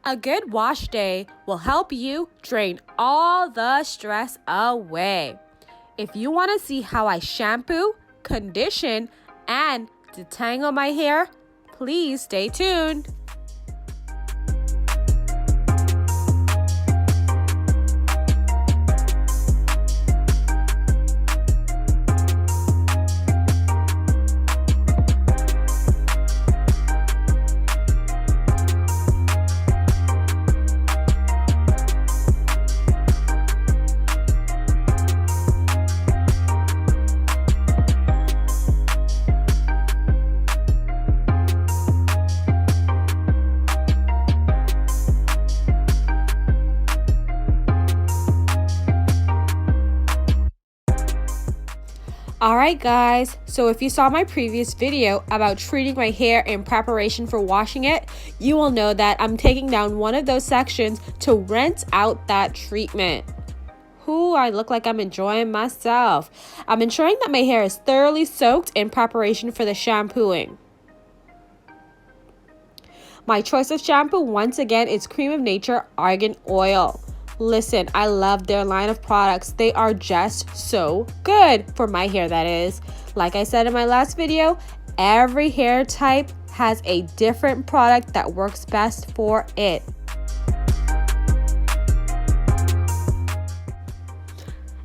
A good wash day will help you drain all the stress away. If you want to see how I shampoo, condition, and detangle my hair, please stay tuned. Alright guys, so if you saw my previous video about treating my hair in preparation for washing it, you will know that I'm taking down one of those sections to rinse out that treatment. Ooh, I look like I'm enjoying myself. I'm ensuring that my hair is thoroughly soaked in preparation for the shampooing. My choice of shampoo once again is Cream of Nature Argan Oil. Listen, I love their line of products. They are just so good for my hair, that is. Like I said in my last video, every hair type has a different product that works best for it.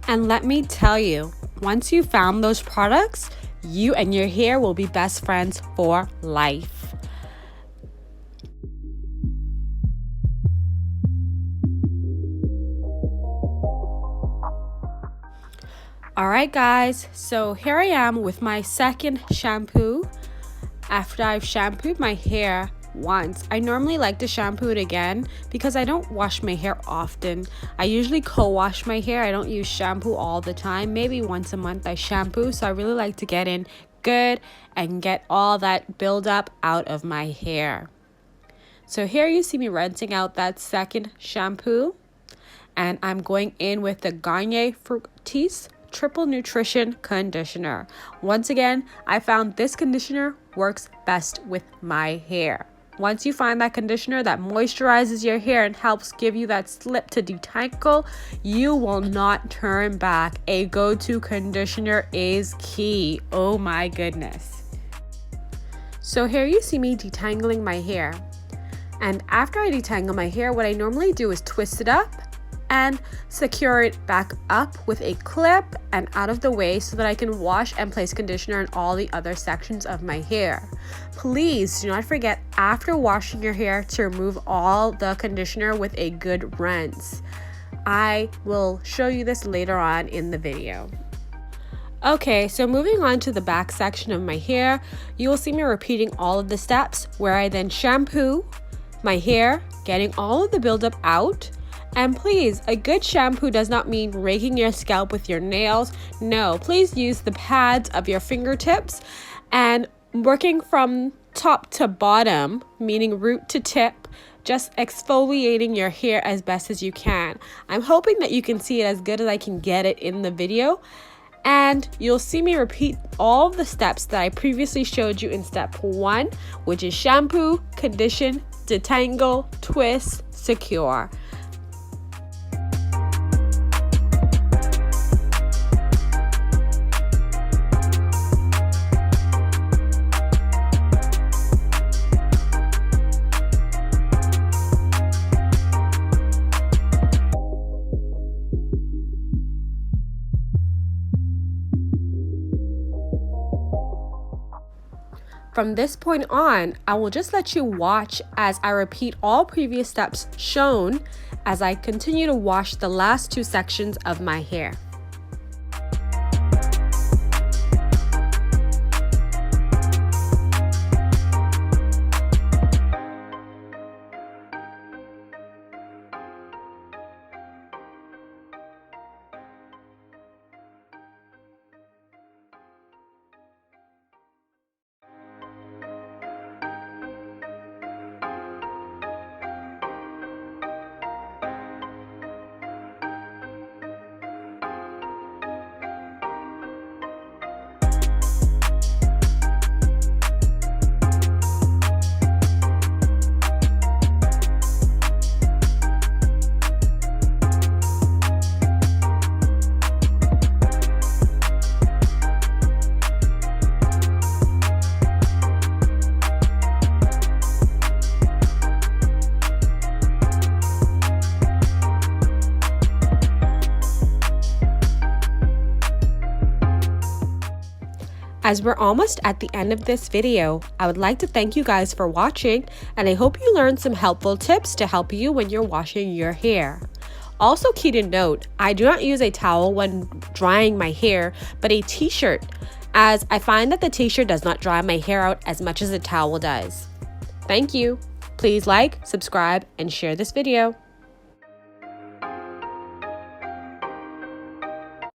And let me tell you, once you found those products, you and your hair will be best friends for life. Alright guys, so here I am with my second shampoo. After I've shampooed my hair once, I normally like to shampoo it again because I don't wash my hair often. I usually co-wash my hair. I don't use shampoo all the time. Maybe once a month I shampoo, so I really like to get in good and get all that buildup out of my hair. So here you see me rinsing out that second shampoo, and I'm going in with the Garnier Fructis Triple Nutrition Conditioner. Once again, I found this conditioner works best with my hair. Once you find that conditioner that moisturizes your hair and helps give you that slip to detangle, you will not turn back. A go-to conditioner is key. Oh my goodness. So here you see me detangling my hair. And after I detangle my hair, what I normally do is twist it up and secure it back up with a clip and out of the way so that I can wash and place conditioner in all the other sections of my hair. Please do not forget after washing your hair to remove all the conditioner with a good rinse. I will show you this later on in the video. Okay, so moving on to the back section of my hair, you will see me repeating all of the steps where I then shampoo my hair, getting all of the buildup out. And please, a good shampoo does not mean raking your scalp with your nails. No, please use the pads of your fingertips and working from top to bottom, meaning root to tip, just exfoliating your hair as best as you can. I'm hoping that you can see it as good as I can get it in the video. And you'll see me repeat all of the steps that I previously showed you in step 1, which is shampoo, condition, detangle, twist, secure. From this point on, I will just let you watch as I repeat all previous steps shown as I continue to wash the last 2 sections of my hair. As we're almost at the end of this video, I would like to thank you guys for watching, and I hope you learned some helpful tips to help you when you're washing your hair. Also, key to note, I do not use a towel when drying my hair, but a t-shirt, as I find that the t-shirt does not dry my hair out as much as a towel does. Thank you. Please like, subscribe, and share this video.